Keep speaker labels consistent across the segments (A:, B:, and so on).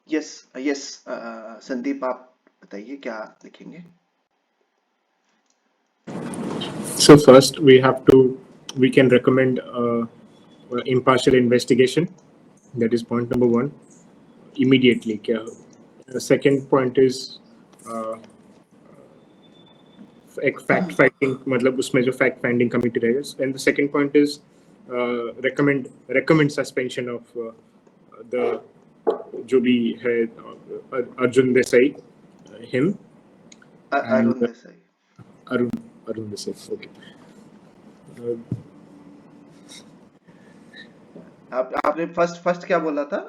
A: Yes yes Sandeep आप बताइए क्या लिखेंगे।
B: So first we can recommend impartial investigation. That is point number one. Immediately. The second point is एक fact finding, मतलब उसमें जो फैक्ट फाइंडिंग कमिटी रहेगा, and the second point is recommend suspension of the जो भी है Arjun Desai, him
A: Arun
B: and
A: Desai.
B: Arun Desai, okay.
A: आपने first क्या बोला था?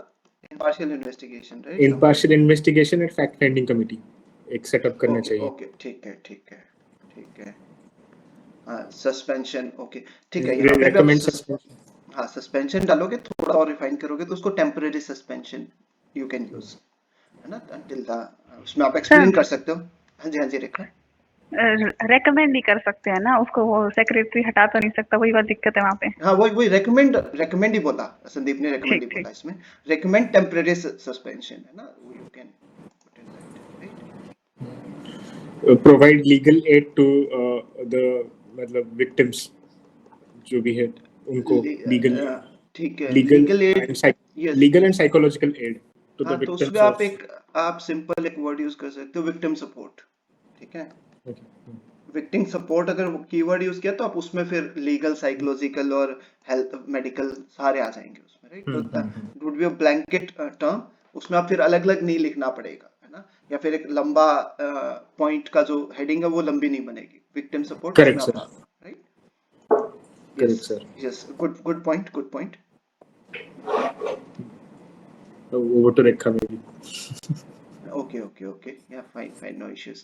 A: Impartial investigation, right?
B: impartial investigation and fact finding committee एक सेटअप करना चाहिए।
A: ओके ठीक है। सस्पेंशन, ओके ठीक है। यहाँ पे भी
B: recommend
A: आप
B: suspension।
A: हाँ सस्पेंशन डालोगे, थोड़ा और रिफाइन करोगे तो उसको temporary suspension you can use, है ना, अंटिल द, उसमें आप एक्सप्लेन कर सकते हो। हाँ जी रेखा।
C: रेकमेंड नहीं कर सकते हैं ना उसको, वो सेक्रेटरी हटा तो नहीं सकता, वही बात दिक्कत है वहाँ पे।
A: हाँ वही रेकमेंड ही बोला संदीप ने, रेकमेंड ही बोला इसमें। रेकमेंड टेम्परेरी सस्पेंशन है ना, you can put in that, right.
B: provide legal aid to the मतलब victims जो भी है उनको
A: ठीक है, yes.
B: legal and psychological aid to the
A: हाँ तो
B: victims
A: उसमें
B: of।
A: आप सिंपल एक वर्ड यूज कर सकते हो, विक्टिम सपोर्ट, ठीक है। विक्टिम सपोर्ट अगर कीवर्ड यूज किया तो आप उसमें फिर लीगल, साइकोलॉजिकल और हेल्थ, मेडिकल सारे आ जाएंगे उसमें, राइट। तो it would be a blanket term, उसमें आप फिर अलग अलग नहीं लिखना पड़ेगा, है ना, या फिर एक लंबा पॉइंट का जो हेडिंग है वो लंबी नहीं बनेगी। विक्टिम सपोर्ट उसमें आप डाल, राइट। Yes good point.
B: वो तो रेखा में भी।
A: Okay. Yeah, fine, no issues.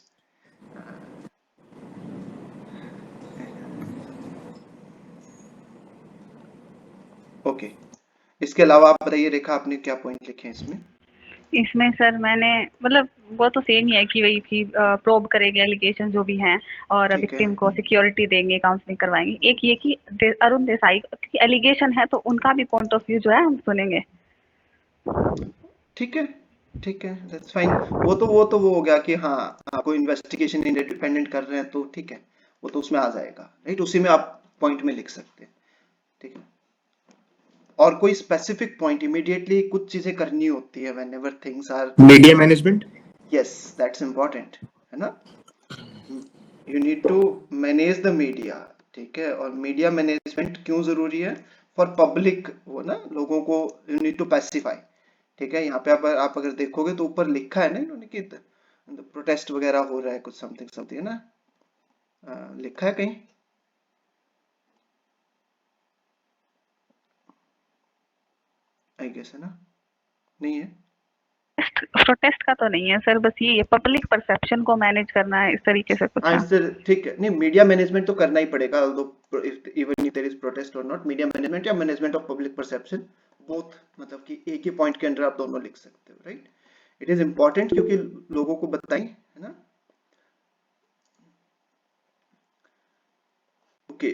A: Okay इसके अलावा आप बताइए रेखा, आपने क्या पॉइंट लिखे हैं इसमें?
C: इसमें सर मैंने मतलब वो तो सेम ही है कि वही थी, प्रोब करेंगे एलिगेशन जो भी हैं और विक्टिम को सिक्योरिटी देंगे, काउंसलिंग करवाएंगे। एक ये कि अरुण देसाई की एलिगेशन है तो उनका भी पॉइंट ऑफ व्यू जो है हम सुनेंगे।
A: ठीक है दैट्स फाइन। वो तो वो हो गया कि हाँ आपको इन्वेस्टिगेशन इंडिपेंडेंट कर रहे हैं तो ठीक है, वो तो उसमें आ जाएगा, राइट। उसी में आप पॉइंट में लिख सकते हैं, ठीक है। और कोई स्पेसिफिक पॉइंट इमीडिएटली कुछ चीजें करनी होती है whenever things are
B: media management,
A: yes that's important, है ना। You need to manage the media, ठीक है। और मीडिया मैनेजमेंट क्यों जरूरी है? फॉर पब्लिक, वो ना लोगों को यू नीड टू पैसिफाई, ठीक है। यहाँ पे आप अगर देखोगे तो ऊपर लिखा है ना इन्होंने कि प्रोटेस्ट वगैरह हो रहा है, कुछ समथिंग है ना, लिखा है कहीं? आई गेस है ना, नहीं है।
C: प्रोटेस्ट का तो नहीं है सर, बस ये पब्लिक परसेप्शन को मैनेज करना है इस तरीके से कुछ।
A: ठीक है, नहीं मीडिया मैनेजमेंट तो करना ही पड़ेगा, even if there is protest और नॉट। मीडिया मैनेजमेंट या management of public perception, both, मतलब कि एक ही पॉइंट के अंदर आप दोनों लिख सकते हो, राइट। इट इज इंपॉर्टेंट क्योंकि लोगों को बताएं, है ना। ओके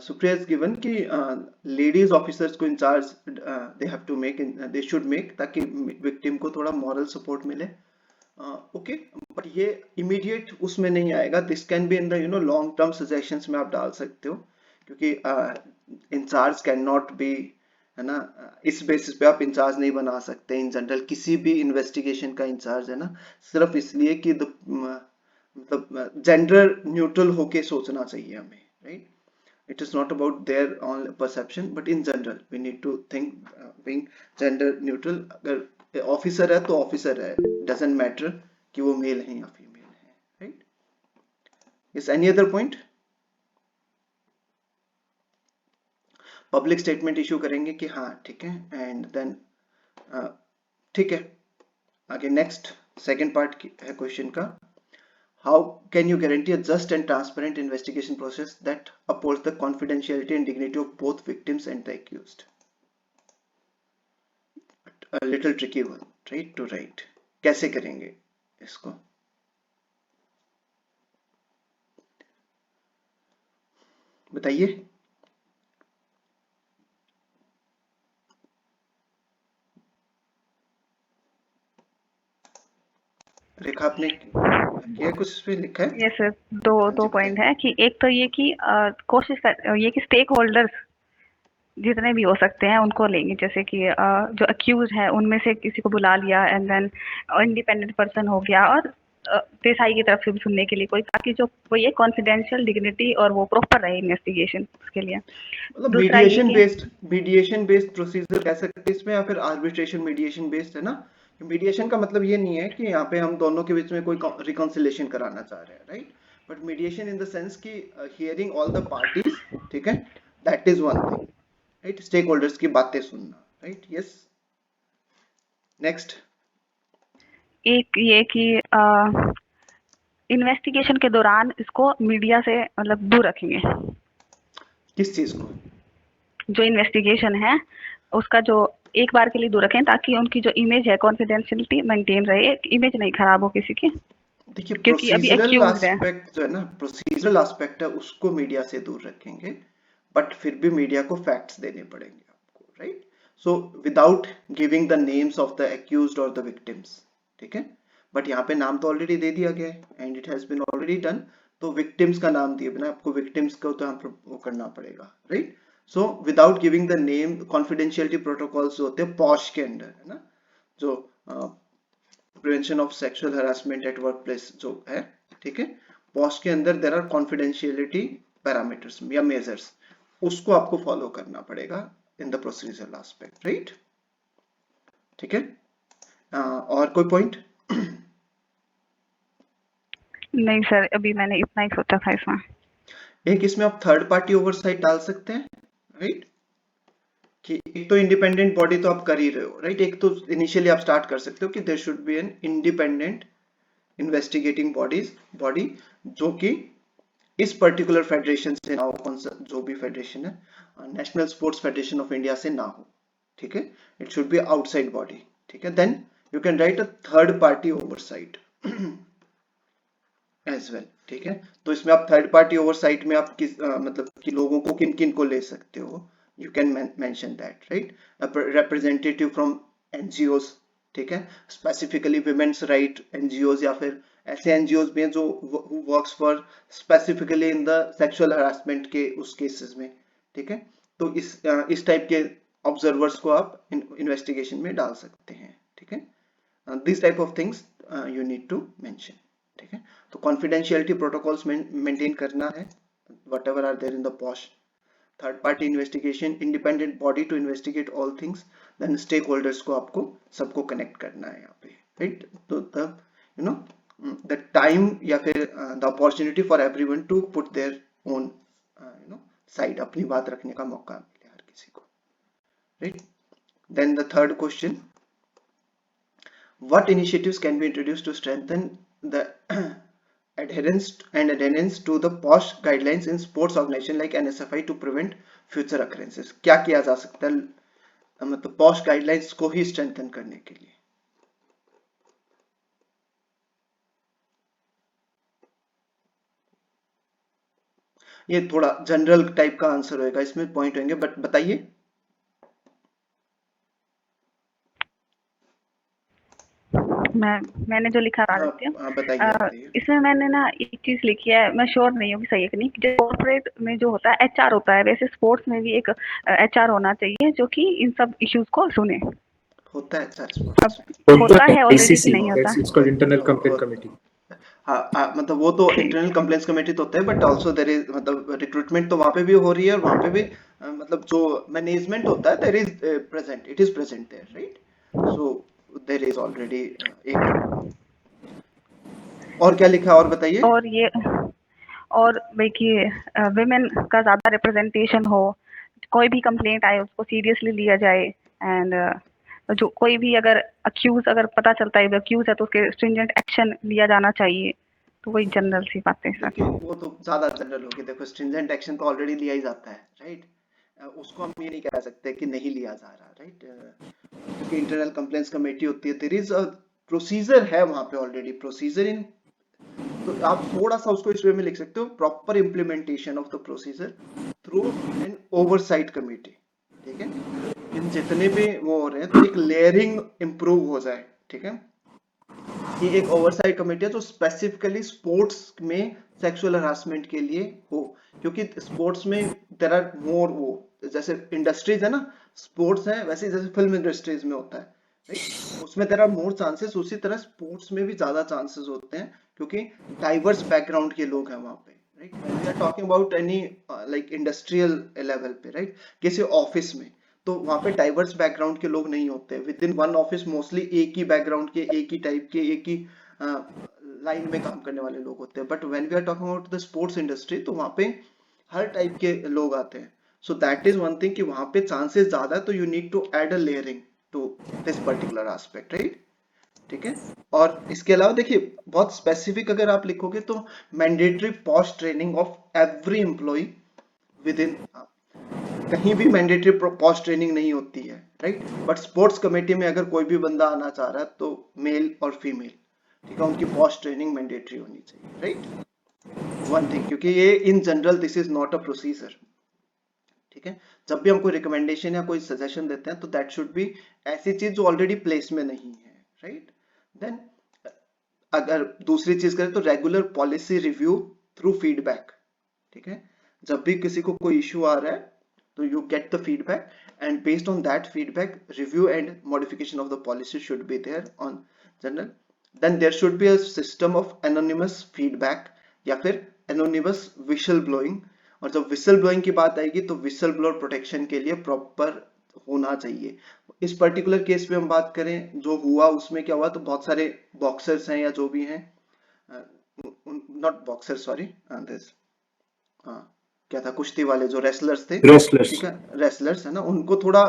A: सुप्रिया इज गिवन कि लेडीज ऑफिसर्स को incharge they have to make, they should make, ताकि विक्टिम को थोड़ा मॉरल सपोर्ट मिले। ओके बट ये इमीडिएट उसमें नहीं आएगा, this can be in the long term suggestions में आप डाल सकते हो, क्योंकि इंचार्ज कैन नॉट बी, है ना, इस बेसिस पे आप इंचार्ज नहीं बना सकते इन जनरल किसी भी इन्वेस्टिगेशन का इंचार्ज, है ना, सिर्फ इसलिए कि मतलब जेंडर न्यूट्रल होके सोचना चाहिए हमें, right. It is not about their own perception, but in general we need to think being gender neutral. अगर ऑफिसर है तो ऑफिसर है, doesn't matter कि वो मेल है या फीमेल है, right? Is any other point? Public statement issue करेंगे कि हाँ ठीक है, एंड देन ठीक है। आगे नेक्स्ट सेकंड पार्ट है क्वेश्चन का, how can you guarantee a just and transparent investigation process that upholds the confidentiality and dignity of both victims and the accused? A little tricky one, right, to write. कैसे करेंगे इसको? बताइए। रेखा आपने किया कुछ इस पे लिखा है?
C: यस सर, दो
A: हाँ जी,
C: दो पॉइंट है कि एक तो ये कि कोशिश कर ये कि स्टेक होल्डर्स जितने भी हो सकते हैं उनको लेंगे, जैसे कि जो अक्यूज है उनमें से किसी को बुला लिया, एंड देन इंडिपेंडेंट पर्सन हो गया, और देसाई की तरफ से भी सुनने के लिए कोई, ताकि जो वो ये कॉन्फिडेंशियल डिग्निटी और वो प्रॉपर रहे इन्वेस्टिगेशन उसके लिए।
A: मतलब
C: दूसरा ये
A: मीडिएशन बेस्ड प्रोसीजर कह सकते हैं इसमें, या फिर आर्बिट्रेशन मीडिएशन बेस्ड है ना। मीडिएशन का मतलब ये नहीं है कि यहाँ पे हम दोनों के बीच में कोई रिकॉन्सिलेशन कराना चाह रहे हैं, right. But mediation in the sense कि हियरिंग ऑल द पार्टीज, ठीक है, that is one thing, right. Stakeholders की बातें सुनना, राइट। Yes, next.
C: एक ये कि इन्वेस्टिगेशन के दौरान इसको मीडिया से मतलब दूर रखेंगे।
A: किस चीज को?
C: जो इन्वेस्टिगेशन है उसका जो एक बार के लिए दूर रखें, ताकि उनकी जो इमेज है कॉन्फिडेंशियलिटी मेंटेन रहे, इमेज नहीं खराब हो किसी की।
A: देखिए,
C: क्योंकि अभी
A: प्रोसीजरल
C: accused है।
A: एस्पेक्ट जो है ना, प्रोसीजरल एस्पेक्ट है, उसको मीडिया से दूर रखेंगे, बट फिर भी मीडिया को फैक्ट्स देने पड़ेंगे आपको, right. So without giving the names of the accused और द विक्टिम्स, ठीक है। बट यहाँ पे नाम तो ऑलरेडी दे दिया गया है and it has been already done, तो विक्टिम्स का नाम दिए बिना आपको विक्टिम्स को तो यहाँ पर वो करना पड़ेगा, right. So without giving the name, confidentiality protocols होते हैं पॉश के अंदर, है ना, जो prevention of sexual harassment at work place जो है, ठीक है, पॉश के अंदर देयर आर कॉन्फिडेंशियलिटी पैरामीटर्स या मेजर्स, उसको आपको फॉलो करना पड़ेगा in the procedural aspect, right. ठीक है, और कोई पॉइंट?
C: नहीं सर, अभी मैंने इतना ही सोचा था इसमें।
A: एक इसमें आप थर्ड पार्टी ओवरसाइट डाल सकते हैं, राइट, कि एक तो इंडिपेंडेंट बॉडी तो आप कर ही रहे हो, राइट। एक तो इनिशियली आप स्टार्ट कर सकते हो कि there should be an independent investigating body जो कि इस पर्टिकुलर फेडरेशन से ना हो, कौन सा जो भी फेडरेशन है, national sports federation of India से ना हो, ठीक है। It should be outside body, ठीक है। Then you can write a third party oversight as well, ठीक है। तो इसमें आप थर्ड पार्टी ओवरसाइट में आप किस मतलब कि लोगों को किन किन को ले सकते हो, you can mention that, right. Representative from NGOs, ठीक है, स्पेसिफिकली विमेन्स राइट एनजीओज, या फिर ऐसे एनजीओज भी हैं जो works for specifically in the sexual harassment के उस केसेस में, ठीक है। तो इस टाइप के ऑब्जर्वर्स को आप इन्वेस्टिगेशन में डाल सकते हैं, ठीक है। This type of things you need to mention, ठीक है। तो कॉन्फिडेंशियलिटी प्रोटोकॉल्स मेंटेन करना है, whatever are there in the POSH, third party investigation, independent body to investigate all things, then stakeholders को आपको सबको कनेक्ट करना है यहाँ पे, राइट। तो the you know the time या फिर the opportunity for everyone to put their own side, अपनी बात रखने का मौका मिले हर किसी को, right. Then the third question, what initiatives can be introduced to strengthen the adherence to the POSH guidelines in sports organization like NSFI to prevent future occurrences? क्या किया जा सकता है मतलब POSH guidelines को ही strengthen करने के लिए? ये थोड़ा जनरल टाइप का आंसर होएगा, इसमें पॉइंट होंगे, बट बताइए।
C: मैंने जो लिखा था
A: बताइए।
C: इसमें मैंने ना एक चीज लिखी है, मैं श्योर नहीं हूँ कि सही है कि नहीं। जो कॉर्पोरेट में जो होता है एचआर होता है, वैसे स्पोर्ट्स में भी एक एचआर होना चाहिए जो कि इन सब इश्यूज को सुने।
A: होता है एचआर
C: स्पोर्ट्स होता है ऑलरेडी कि नहीं होता?
B: It's called internal complaint committee.
A: हाँ, मतलब वो तो इंटरनल कंप्लेंट्स कमेटी तो होता है, बट आल्सो देयर इज मतलब रिक्रूटमेंट तो वहां पे भी हो रही है, और वहां पे भी मतलब जो मैनेजमेंट होता है there is present, it is present there, right. So there is already एक। और क्या लिखा, और बताइए।
C: और ये और भाई कि विमेन का ज्यादा रिप्रेजेंटेशन हो, कोई भी कंप्लेंट आए उसको सीरियसली लिया जाए, एंड जो कोई भी अगर अगर पता चलता है अक्यूज है तो उसके स्ट्रिंजेंट एक्शन लिया जाना चाहिए। तो वही जनरल सी बातें सर।
A: वो तो ज्यादा जनरल होगी, देखो स्ट्रिंजेंट एक्शन तो ऑलरेडी लिया ही जाता है, राइट। उसको हम ये नहीं कह सकते कि नहीं लिया जा रहा, राइट, क्योंकि इंटरनल कंप्लेंट्स कमेटी होती है, देयर इज अ प्रोसीजर है वहां पे ऑलरेडी, प्रोसीजर इन, तो आप थोड़ा सा उसको इस वे में लिख सकते हो, proper implementation of the procedure through an oversight committee, ठीक है। इन जितने भी वो हो रहे हैं तो एक लेयरिंग इंप्रूव हो जाए, ठीक है। कि एक ओवरसाइट कमेटी है जो स्पेसिफिकली स्पोर्ट्स में सेक्सुअल हरासमेंट के लिए हो, क्योंकि स्पोर्ट्स में देयर आर मोर, वो जैसे इंडस्ट्रीज है ना, स्पोर्ट्स है वैसे जैसे फिल्म इंडस्ट्रीज में होता है, राइट, उसमें देयर आर मोर चांसेस, उसी तरह स्पोर्ट्स में भी ज्यादा चांसेस होते हैं क्योंकि डाइवर्स बैकग्राउंड के लोग हैं वहां पे, right. When we are talking about any like industrial level पे, राइट, किसी ऑफिस में, तो वहां पे डाइवर्स बैकग्राउंड के लोग नहीं होते with in one office, mostly एक ही बैकग्राउंड के, एक ही टाइप के, एक ही लाइन में काम करने वाले लोग होते हैं। But when we are talking about the sports industry, तो वहां पे हर टाइप के लोग आते हैं। So that is one thing कि वहां पे चांसेस ज्यादा है, तो you need to add a layering to this particular aspect, right. ठीक है। और इसके अलावा देखिए बहुत स्पेसिफिक अगर आप लिखोगे तो mandatory post training of every employee within, कहीं भी मैंडेटरी पोस्ट ट्रेनिंग नहीं होती है, राइट। बट स्पोर्ट्स कमेटी में अगर कोई भी बंदा आना चाह रहा है तो मेल और फीमेल, ठीक है, उनकी पोस्ट ट्रेनिंग मैंडेटरी होनी चाहिए, राइट। वन थिंग, क्योंकि ये in general this is not a procedure, ठीक है। जब भी हम कोई रिकमेंडेशन या कोई सजेशन देते हैं तो दैट शुड बी ऐसी चीज जो ऑलरेडी प्लेस में नहीं है, राइट। देन अगर दूसरी चीज करें तो regular policy review through feedback, ठीक है। जब भी किसी को कोई इश्यू आ रहा है तो you get the feedback, and based on that feedback review and modification of the policy should be there on general. Then there should be a system of anonymous feedback या फिर anonymous whistle blowing, और जब whistle blowing की बात आएगी तो whistle blower protection के लिए proper होना चाहिए। इस पर्टिकुलर केस में हम बात करें जो हुआ उसमें क्या हुआ, तो बहुत सारे बॉक्सर्स हैं या जो भी हैं, नॉट बॉक्सर सॉरी, क्या था, कुश्ती वाले जो रेसलर्स थे,
B: रेसलर्स।
A: ठीक है, रेसलर्स है ना, उनको थोड़ा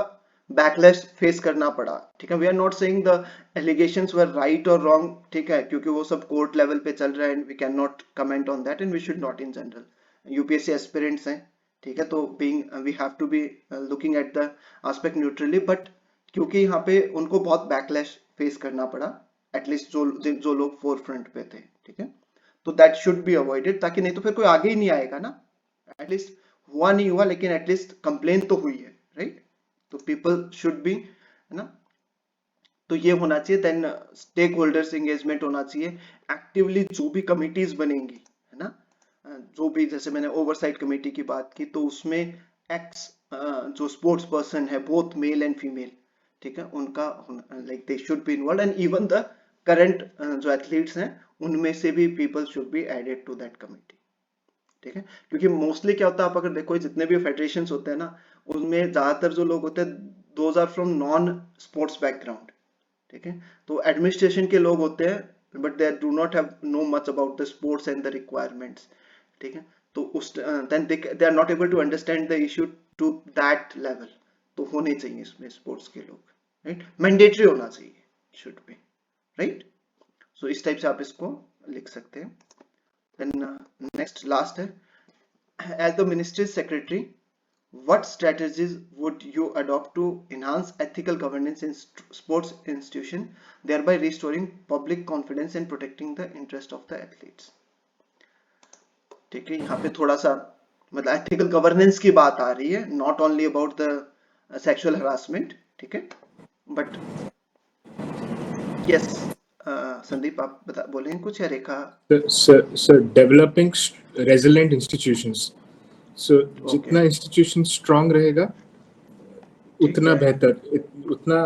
A: बैकलैश फेस करना पड़ा, ठीक है। We are not saying the allegations were right और रॉन्ग, ठीक है, क्योंकि वो सब कोर्ट लेवल पे चल रहा है and we can not comment on that and we should not in general, UPSC aspirants हैं, ठीक है, तो being we have to be looking at the aspect neutrally, but क्योंकि यहाँ पे उनको बहुत बैकलैश फेस करना पड़ा, एटलीस्ट जो लोग फोर फ्रंट पे थे, ठीक है, तो दैट शुड बी अवॉइडेड, ताकि नहीं तो फिर कोई आगे ही नहीं आएगा ना। एटलीस्ट हुआ नहीं हुआ लेकिन एटलीस्ट कंप्लेन तो हुई है, राइट। तो पीपल शुड बी, है ना, तो ये होना चाहिए। देन स्टेक होल्डर्स एंगेजमेंट होना चाहिए, एक्टिवली जो भी कमिटीज बनेंगी, है ना, जो भी, जैसे मैंने ओवरसाइट कमेटी की बात की तो उसमें एक्स जो स्पोर्ट्स पर्सन है बोथ मेल एंड फीमेल, ठीक है, उनका like they should be involve, and even the current जो एथलीट्स हैं उनमें से भी people should be added to that committee, ठीक है। क्योंकि मोस्टली क्या होता है, आप अगर देखो जितने भी फेडरेशंस होते हैं ना, उनमें ज्यादातर जो लोग होते हैं those are from non sports background, ठीक है, तो एडमिनिस्ट्रेशन के लोग होते हैं but they do not have know much about the sports and the requirements, ठीक है, तो उस then they are not able to understand the issue to that level, तो होने चाहिए इसमें स्पोर्ट्स के लोग, राइट, मैंडेटरी होना चाहिए, शुड बी, राइट। सो इस टाइप से आप इसको लिख सकते हैं। Then next last है, as the ministry secretary, what strategies would you adopt to enhance ethical governance in sports institution, thereby restoring public confidence and protecting the interest of the athletes? ठीक है, यहाँ पे थोड़ा सा मतलब ethical governance की बात आ रही है, not only about the sexual harassment, ठीक है, but yes, संदीप आप बोलेंगे कुछ या रेखा?
B: Sir, developing resilient institutions. So जितना इंस्टीट्यूशन स्ट्रांग रहेगा उतना बेहतर, उतना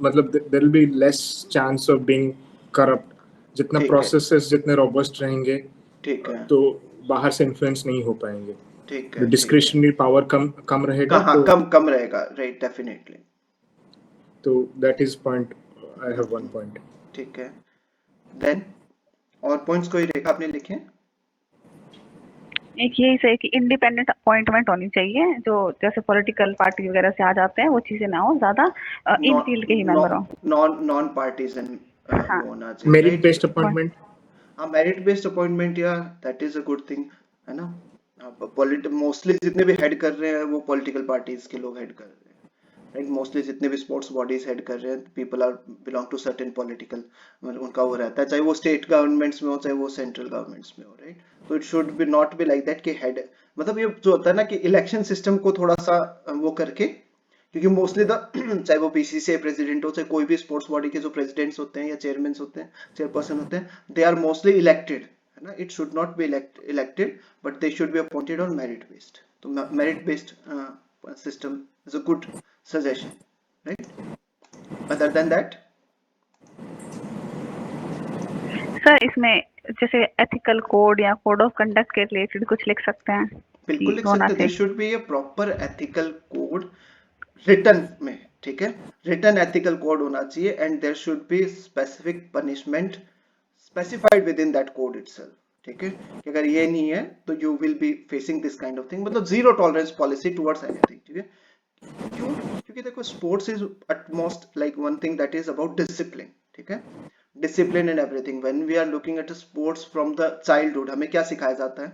B: मतलब there will be less chance of being corrupt. जितना प्रोसेसेस जितने रोबस्ट रहेंगे, ठीक है, तो बाहर से इन्फ्लुएंस नहीं हो पाएंगे, ठीक है, डिस्क्रिशनरी पावर कम रहेगा, तो
A: कम रहेगा, राइट, डेफिनेटली,
B: तो that is point, I have one point,
A: ठीक है। देन और पॉइंट्स कोई रेखा आपने लिखे?
C: एक यही सही कि इंडिपेंडेंट अपॉइंटमेंट होनी चाहिए, जो जैसे पॉलिटिकल पार्टी वगैरह से आ जाते हैं वो चीजें ना हो, ज्यादा इन फील्ड के ही मेंबर हो,
A: नॉन पार्टीजन होना चाहिए,
B: मेरिट बेस्ड अपॉइंटमेंट,
A: हाँ, मेरिट बेस्ड अपॉइंटमेंट, या that is a good thing, है ना। मोस्टली जितने भी हेड कर रहे हैं वो पॉलिटिकल पार्टीज के लोग हेड कर रहे हैं, राइट, मोस्टली जितने भी स्पोर्ट्स बॉडीज हेड कर रहे हैं people are belong to certain political, उनका वो रहता है, चाहे वो स्टेट गवर्नमेंट्स में हो चाहे वो सेंट्रल गवर्नमेंट्स में हो, राइट। तो it should B not be like that कि हेड, मतलब ये जो होता है ना कि इलेक्शन सिस्टम को थोड़ा सा वो करके क्योंकि मोस्टली द चाहे वो बीसीसीआई प्रेसिडेंट हो, चाहे कोई भी स्पोर्ट्स बॉडी के जो प्रेसिडेंट्स होते हैं या चेयरमैन होते हैं, चेयरपर्सन होते हैं, दे आर मोस्टली इलेक्टेड, है ना. It should not be elected, but they should be appointed on merit based. तो merit based system is a good suggestion, right. Other than that
C: sir इसमें जैसे ethical code या code of conduct के related कुछ लिख सकते हैं?
A: बिल्कुल लिख
C: होना
A: सकते हैं. There should be a proper ethical code written में, ठीक है. रिटन एथिकल कोड होना चाहिए and there should be specific punishment specified within that code itself, ठीक है. कि अगर ये नहीं है तो you will be facing this kind of thing, मतलब zero tolerance policy towards anything, ठीक है. क्यों? क्योंकि देखो sports is utmost like one thing that is about discipline, ठीक है. Discipline and everything. When we are looking at sports from the childhood, हमें क्या सिखाया जाता है?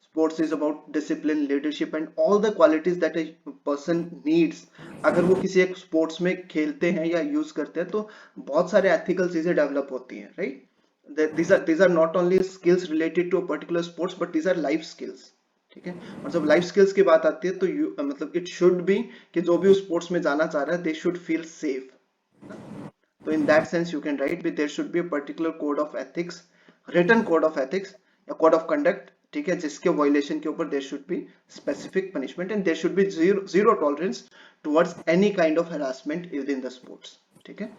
A: Sports is about discipline, leadership and all the qualities that a person needs. अगर वो किसी एक स्पोर्ट्स में खेलते हैं या यूज करते हैं तो बहुत सारे एथिकल चीजें डेवलप होती हैं, right. these are not only skills related to a particular sports but these are life skills, ठीक है. और जब लाइफ स्किल्स की बात आती है तो मतलब इट शुड बी कि जो भी उस स्पोर्ट्स में जाना चाह रहा है दे शुड फील सेफ. तो in that sense you can write there should be a particular code of ethics, written code of ethics या कोड ऑफ कंडक्ट, ठीक है, जिसके वायलेशन के ऊपर there should be specific punishment and there should be zero tolerance towards any kind of harassment within the sports, ठीक है.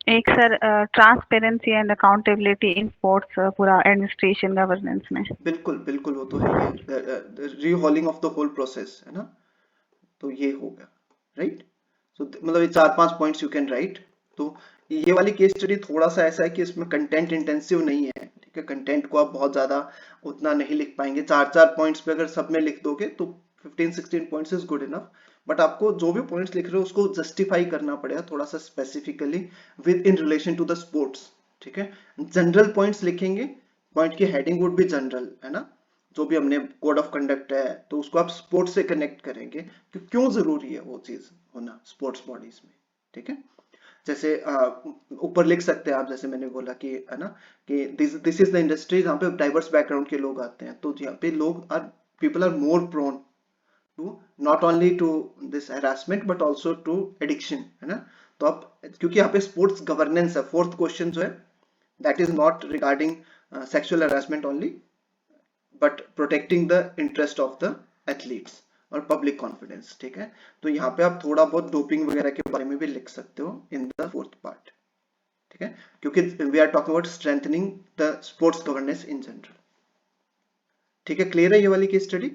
C: एक sir transparency and accountability in sports पूरा एडमिनिस्ट्रेशन गवर्नेंस में.
A: बिल्कुल बिल्कुल, वो तो है ये रीहॉलिंग ऑफ द होल प्रोसेस, है ना. तो ये हो गया, राइट. सो मतलब ये 4-5 पॉइंट्स यू कैन राइट. तो ये वाली केस स्टडी थोड़ा सा ऐसा है कि इसमें कंटेंट इंटेंसिव नहीं है, ठीक है. कंटेंट को आप बहुत ज्यादा उतना नहीं लिख पाएंगे. 4-4 पॉइंट्स पे अगर सब में लिख दोगे तो 15-16 points is good enough. But आपको जो भी पॉइंट्स लिख रहे हो उसको जस्टिफाई करना पड़ेगा थोड़ा सा specifically with in relation to the sports, ठीक है. जनरल पॉइंट्स लिखेंगे, पॉइंट की हेडिंग वुड बी जनरल, है ना. जो भी हमने कोड ऑफ कंडक्ट है तो उसको आप स्पोर्ट्स से कनेक्ट करेंगे कि क्यों जरूरी है वो चीज होना स्पोर्ट्स बॉडीज में, ठीक है. जैसे ऊपर लिख सकते हैं आप, जैसे मैंने बोला कि, है ना, कि दिस इज द इंडस्ट्री जहाँ पे डाइवर्स बैकग्राउंड के लोग आते हैं. तो यहाँ पे लोग are people are more prone to not only to this harassment but also to addiction, है ना. तो आप, क्योंकि यहाँ पे स्पोर्ट्स गवर्नेंस है, फोर्थ क्वेश्चन जो है that is not regarding sexual harassment only but protecting the interest of the athletes और पब्लिक कॉन्फिडेंस, ठीक है. तो यहाँ पे आप थोड़ा बहुत डोपिंग वगैरह के बारे में भी लिख सकते हो इन द फोर्थ पार्ट, ठीक है. क्योंकि we are talking about strengthening the sports governance in general, ठीक है. क्लियर है ये वाली केस स्टडी?